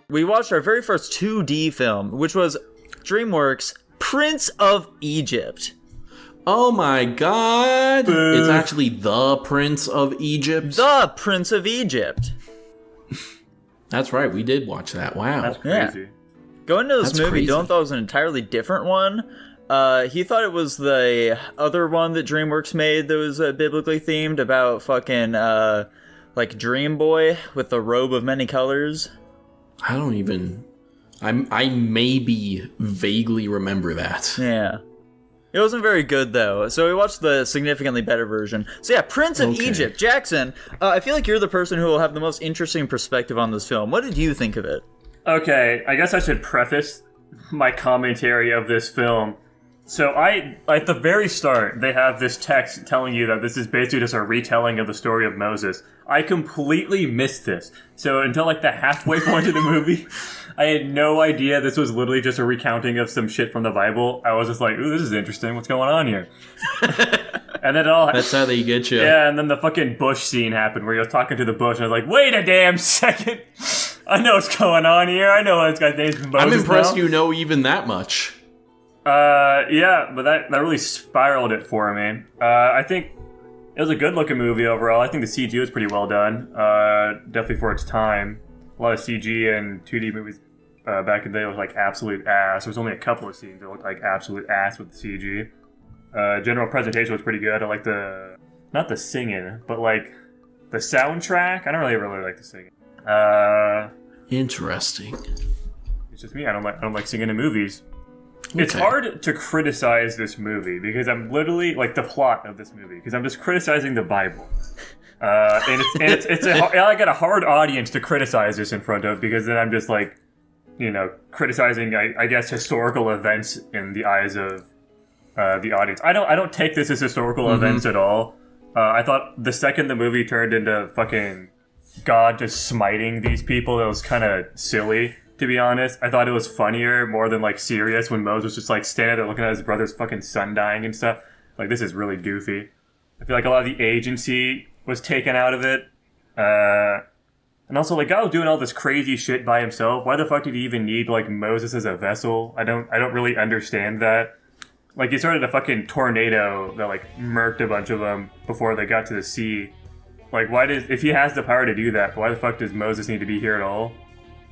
we watched our very first 2D film, which was DreamWorks' Prince of Egypt. Oh my god! It's actually The Prince of Egypt. The Prince of Egypt. That's right, we did watch that. Wow. That's crazy. Yeah. Going into this movie, crazy. Dylan thought it was an entirely different one. He thought it was the other one that DreamWorks made that was biblically themed about fucking, like Dream Boy with the robe of many colors. I don't even... I maybe vaguely remember that. Yeah. It wasn't very good, though, so we watched the significantly better version. So yeah, Prince of Egypt. Jackson, I feel like you're the person who will have the most interesting perspective on this film. What did you think of it? Okay, I guess I should preface my commentary of this film. So at the very start, they have this text telling you that this is basically just a retelling of the story of Moses. I completely missed this. So until like the halfway point of the movie, I had no idea this was literally just a recounting of some shit from the Bible. I was just like, ooh, this is interesting. What's going on here? And then That's how they get you. Yeah, and then the fucking bush scene happened where he was talking to the bush, and I was like, wait a damn second. I know what's going on here. I know this guy's name's Moses. I'm impressed now. you know even that much. Yeah, but that really spiraled it for me. I think it was a good-looking movie overall. I think the CG was pretty well done. Definitely for its time. A lot of CG and 2D movies back in the day was like absolute ass. There was only a couple of scenes that looked like absolute ass with the CG. General presentation was pretty good. I like not the singing, but like the soundtrack. I don't really like the singing. Interesting. It's just me. I don't like singing in movies. Okay. It's hard to criticize this movie because I'm literally like the plot of this movie because I'm just criticizing the Bible, and I got a hard audience to criticize this in front of because then I'm just like, criticizing I guess historical events in the eyes of the audience. I don't take this as historical events at all. I thought the second the movie turned into fucking God just smiting these people, it was kind of silly. To be honest, I thought it was funnier, more than like serious, when Moses was just like standing there looking at his brother's fucking son dying and stuff. Like, this is really goofy. I feel like a lot of the agency was taken out of it. And also, like, God was doing all this crazy shit by himself. Why the fuck did he even need like Moses as a vessel? I don't really understand that. Like, he started a fucking tornado that like murked a bunch of them before they got to the sea. Like, if he has the power to do that, why the fuck does Moses need to be here at all?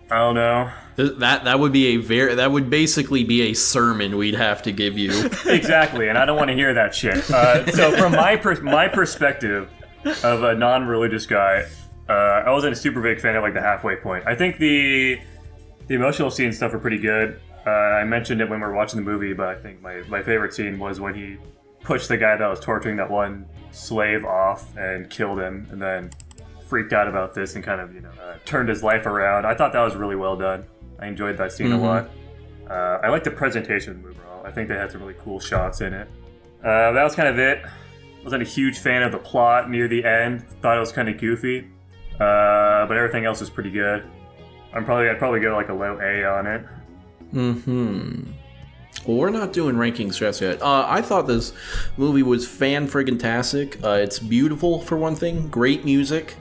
I don't know. That would be that would basically be a sermon we'd have to give you. Exactly, and I don't want to hear that shit. So from my perspective of a non-religious guy, I wasn't a super big fan of like the halfway point. I think the emotional scene stuff are pretty good. I mentioned it when we were watching the movie, but I think my favorite scene was when he pushed the guy that was torturing that one slave off and killed him, and then freaked out about this and kind of, turned his life around. I thought that was really well done. I enjoyed that scene a lot. I like the presentation of the movie overall. I think they had some really cool shots in it. That was kind of it. Wasn't a huge fan of the plot near the end. Thought it was kind of goofy. But everything else was pretty good. I'd probably go like a low A on it. Well, we're not doing rankings just yet. I thought this movie was fan-friggin-tastic. It's beautiful, for one thing. Great music.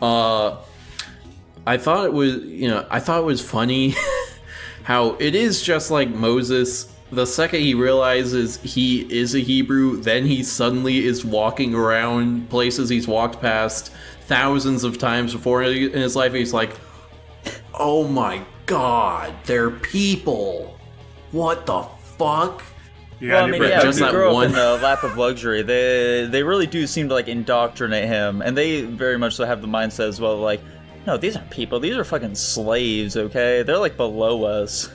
I thought it was funny how it is just like Moses. The second he realizes he is a Hebrew, then he suddenly is walking around places he's walked past thousands of times before in his life. He's like, oh my god, they're people. What the fuck? Yeah, well, just he that grew one. up in the lap of luxury. They really do seem to like indoctrinate him, and they very much so have the mindset as well. Like, no, these aren't people. These are fucking slaves. Okay, they're like below us.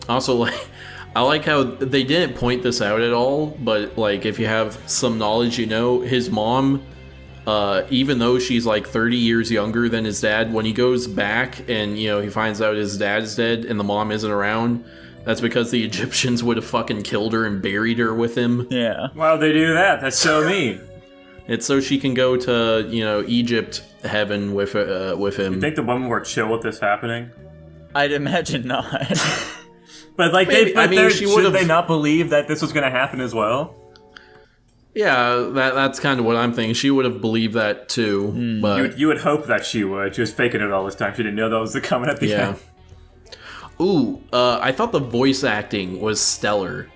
Also, like, I like how they didn't point this out at all, but like, if you have some knowledge, his mom, even though she's like 30 years younger than his dad, when he goes back and he finds out his dad is dead and the mom isn't around. That's because the Egyptians would have fucking killed her and buried her with him. Yeah. Why'd they do that? That's so mean. It's so she can go to, Egypt heaven with him. You think the women were chill with this happening? I'd imagine not. But like, Maybe, should she would have. they not believe that this was going to happen as well? Yeah, that's kind of what I'm thinking. She would have believed that too, but You would hope that she would. She was faking it all this time. She didn't know that was coming at the yeah. end. Ooh, I thought the voice acting was stellar.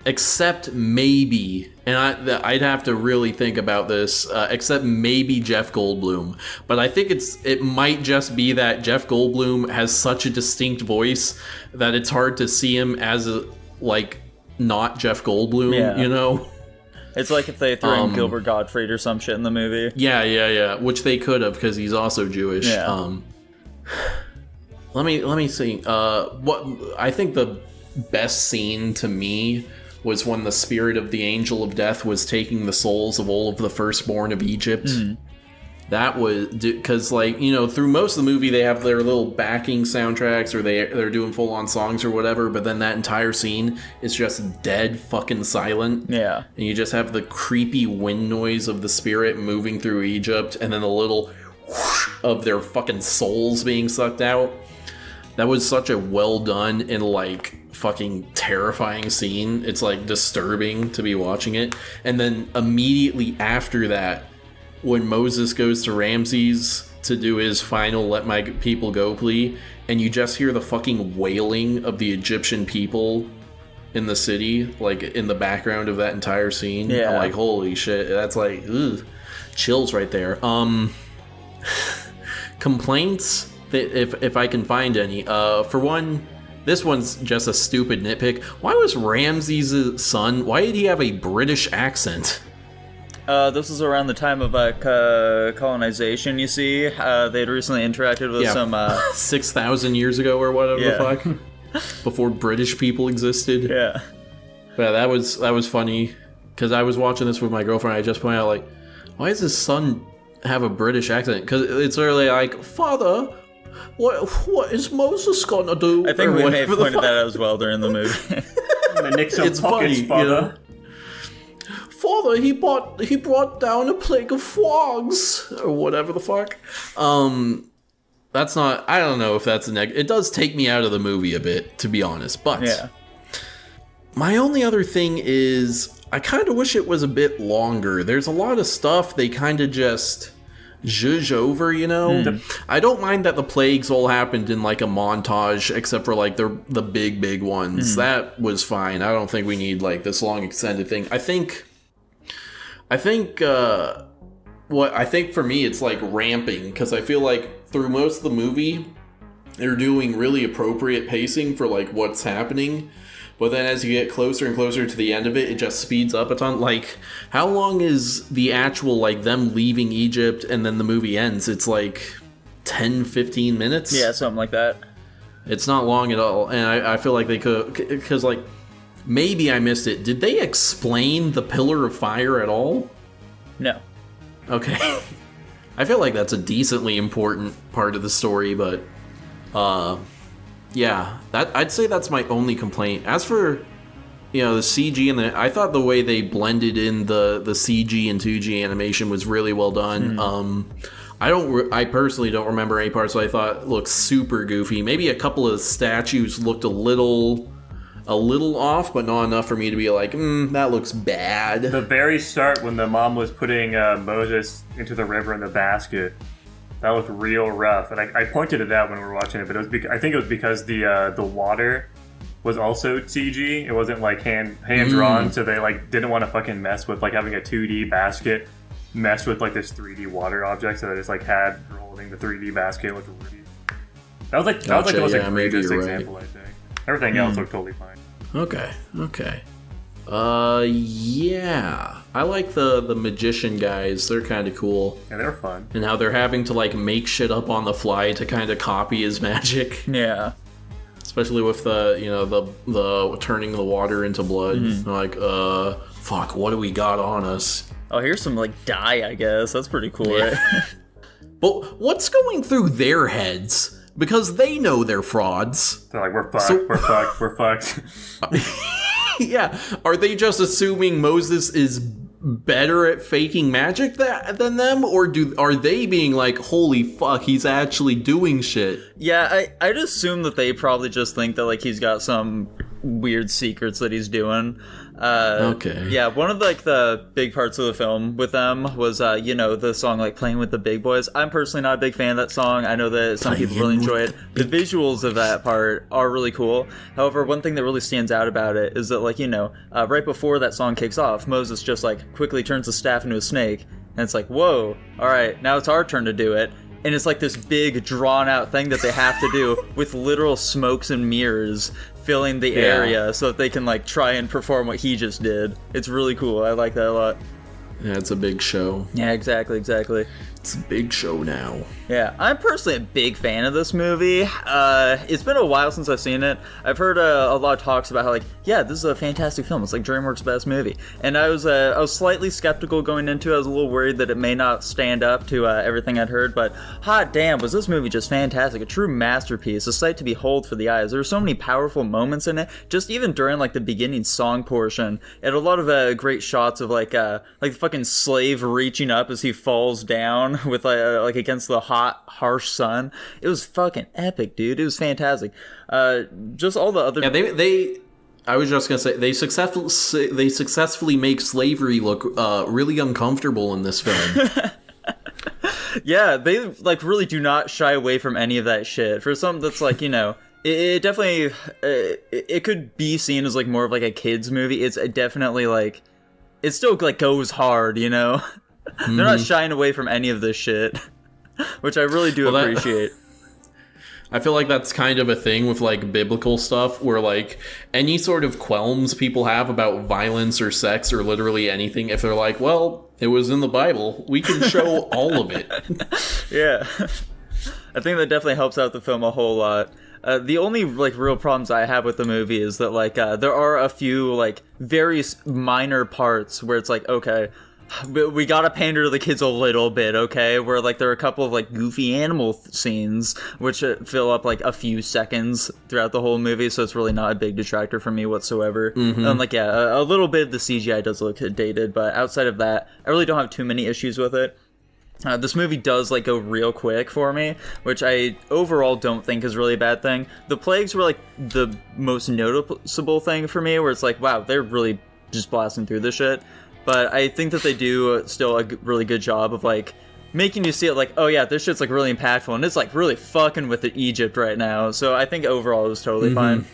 Except maybe, and I'd have to really think about this, except maybe Jeff Goldblum. But I think it might just be that Jeff Goldblum has such a distinct voice that it's hard to see him as not Jeff Goldblum, you know? It's like if they threw in Gilbert Gottfried or some shit in the movie. Yeah, which they could have because he's also Jewish. Yeah. Let me see. What I think the best scene to me was when the spirit of the angel of death was taking the souls of all of the firstborn of Egypt. That was because, through most of the movie they have their little backing soundtracks or they're doing full on songs or whatever, but then that entire scene is just dead fucking silent. Yeah, and you just have the creepy wind noise of the spirit moving through Egypt, and then the little whoosh of their fucking souls being sucked out. That was such a well done and fucking terrifying scene. It's disturbing to be watching it. And then immediately after that, when Moses goes to Ramses to do his final "let my people go" plea, and you just hear the fucking wailing of the Egyptian people in the city, in the background of that entire scene. Yeah. I'm like, holy shit, that's ugh, chills right there. Complaints, if I can find any. For one, this one's just a stupid nitpick. Why was Ramses' son, why did he have a British accent? This was around the time of colonization, you see. They'd recently interacted with some... 6,000 years ago or whatever the fuck. Before British people existed. Yeah. But that was funny, because I was watching this with my girlfriend. I just pointed out, why does his son have a British accent? Because it's literally Father... What is Moses gonna do? I think we may have pointed that out as well during the movie. It's funny, Father. Father, he brought down a plague of frogs or whatever the fuck. That's not. I don't know if that's a negative. It does take me out of the movie a bit, to be honest. But yeah. My only other thing is, I kind of wish it was a bit longer. There's a lot of stuff they kind of just zhuzh over, you know? I don't mind that the plagues all happened in a montage, except for the big ones. That was fine. I don't think we need this long extended thing. I think for me it's ramping, because I feel through most of the movie they're doing really appropriate pacing for what's happening. But then as you get closer and closer to the end of it, it just speeds up a ton. How long is the actual, them leaving Egypt and then the movie ends? It's 10, 15 minutes? Yeah, something like that. It's not long at all. And I feel like they could, because, maybe I missed it. Did they explain the Pillar of Fire at all? No. Okay. I feel like that's a decently important part of the story, but... yeah, I'd say that's my only complaint. As for, the CG and I thought the way they blended in the CG and 2G animation was really well done. I personally don't remember any parts that I thought looked super goofy. Maybe a couple of statues looked a little off, but not enough for me to be that looks bad. The very start, when the mom was putting Moses into the river in the basket, that looked real rough, and I pointed it out when we were watching it. But it was I think it was because the water was also CG. It wasn't hand drawn, so they didn't want to fucking mess with having a 2D basket mess with this 3D water object. So they just had her holding the 3D basket. It looked really. That was the most egregious example. Right. I think everything else looked totally fine. Okay. Yeah. I like the magician guys. They're kind of cool. Yeah, they're fun. And how they're having to make shit up on the fly to kind of copy his magic. Yeah. Especially with the turning the water into blood. Fuck, what do we got on us? Oh, here's some dye, I guess. That's pretty cool, yeah. right? But what's going through their heads? Because they know they're frauds. They're we're fucked, we're fucked. Yeah, are they just assuming Moses is better at faking magic than them, or are they being holy fuck, he's actually doing shit? Yeah, I'd assume that they probably just think that he's got some weird secrets that he's doing. Okay. Yeah, one of like the big parts of the film with them was, the song like "Playing with the Big Boys." I'm personally not a big fan of that song. I know that some people really enjoy it. The visuals of that part are really cool. However, one thing that really stands out about it is that right before that song kicks off, Moses just like quickly turns the staff into a snake, and it's like, whoa, all right, now it's our turn to do it. And it's like this big drawn out thing that they have to do with literal smokes and mirrors filling the area so that they can like try and perform what he just did. It's really cool. I like that a lot. Yeah, it's a big show. Yeah, exactly. It's a big show now. Yeah, I'm personally a big fan of this movie. It's been a while since I've seen it. I've heard a lot of talks about how, this is a fantastic film. It's like DreamWorks' best movie. And I was slightly skeptical going into it. I was a little worried that it may not stand up to everything I'd heard. But hot damn, was this movie just fantastic. A true masterpiece. A sight to behold for the eyes. There were so many powerful moments in it. Just even during, the beginning song portion. It had a lot of great shots of, the fucking slave reaching up as he falls down with against the hot, harsh sun. It was fucking epic, dude. It was fantastic. Just all the other. Yeah, I was just gonna say they successfully make slavery look really uncomfortable in this film. Yeah, they really do not shy away from any of that shit. For something that's it definitely it could be seen as more of a kids movie. It's definitely it still goes hard, They're not shying away from any of this shit, which I really do appreciate. I feel like that's kind of a thing with biblical stuff where any sort of qualms people have about violence or sex or literally anything, if they're well, it was in the Bible, we can show all of it. Yeah. I think that definitely helps out the film a whole lot. The only real problems I have with the movie is that there are a few very minor parts where it's okay, we gotta pander to the kids a little bit, okay? Where there are a couple of goofy animal scenes which fill up a few seconds throughout the whole movie, so it's really not a big detractor for me whatsoever. And a little bit of the CGI does look dated, but outside of that, I really don't have too many issues with it. This movie does go real quick for me, which I overall don't think is really a bad thing. The plagues were the most noticeable thing for me, where it's wow, they're really just blasting through this shit. But I think that they do still a really good job of making you see it oh yeah, this shit's really impactful, and it's really fucking with Egypt right now. So I think overall it was totally fine.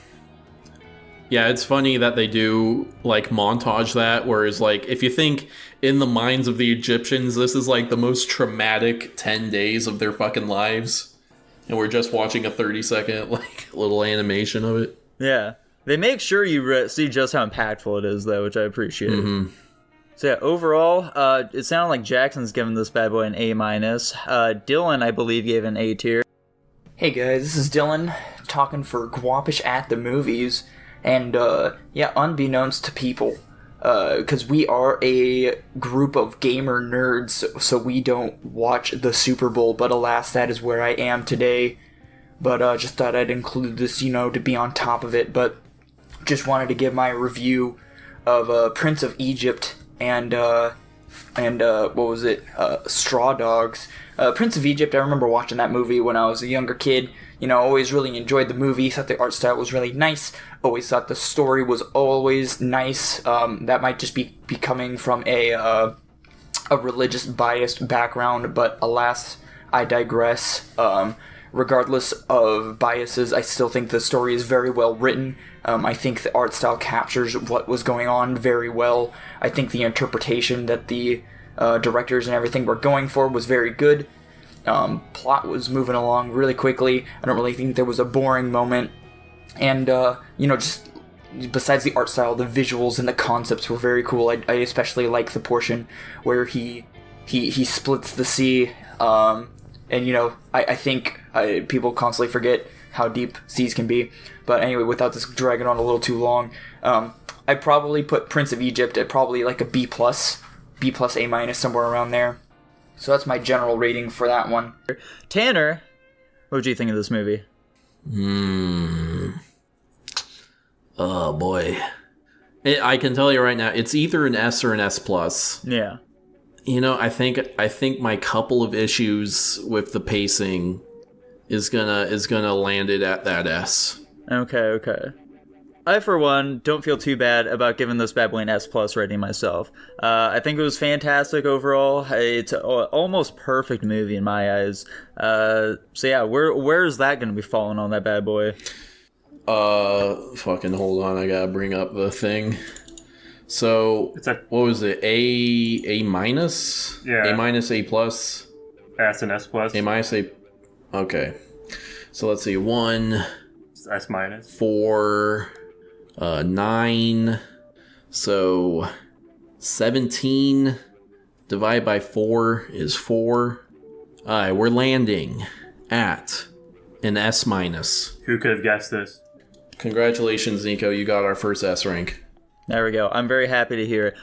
Yeah, it's funny that they do montage that, whereas if you think in the minds of the Egyptians, this is the most traumatic 10 days of their fucking lives, and we're just watching a 30-second little animation of it. Yeah, they make sure you see just how impactful it is though, which I appreciate. So yeah, overall, it sounded like Jackson's giving this bad boy an A-. Dylan, I believe, gave an A tier. Hey guys, this is Dylan, talking for Guapish at the movies. And, unbeknownst to people, because we are a group of gamer nerds, so we don't watch the Super Bowl, but alas, that is where I am today. But, just thought I'd include this, to be on top of it, but just wanted to give my review of, Prince of Egypt and Straw Dogs. Prince of Egypt, I remember watching that movie when I was a younger kid. Always really enjoyed the movie, thought the art style was really nice, always thought the story was always nice. That might just be coming from a religious biased background, but alas, I digress. Regardless of biases, I still think the story is very well written. I think the art style captures what was going on very well. I think the interpretation that the directors and everything were going for was very good. Plot was moving along really quickly. I don't really think there was a boring moment. And, just besides the art style, the visuals and the concepts were very cool. I especially like the portion where he splits the sea. I think people constantly forget how deep seas can be. But anyway, without this dragging on a little too long, I'd probably put Prince of Egypt at probably a B+, A-, somewhere around there. So that's my general rating for that one. Tanner, what did you think of this movie? Oh boy. I can tell you right now, it's either an S or an S+. Yeah. I think my couple of issues with the pacing is gonna land it at that S. Okay. I, for one, don't feel too bad about giving this bad boy an S+ rating myself. I think it was fantastic overall. It's an almost perfect movie in my eyes. So yeah, where is that going to be falling on that bad boy? Fucking hold on, I gotta bring up the thing. So, what was it? A minus? Yeah. A minus, A plus? S and S plus. A minus, A... Okay. So let's see, 1... S minus. 4... 9... So, 17 divided by 4 is 4. Alright, we're landing at an S minus. Who could have guessed this? Congratulations, Nico, you got our first S rank. There we go. I'm very happy to hear it.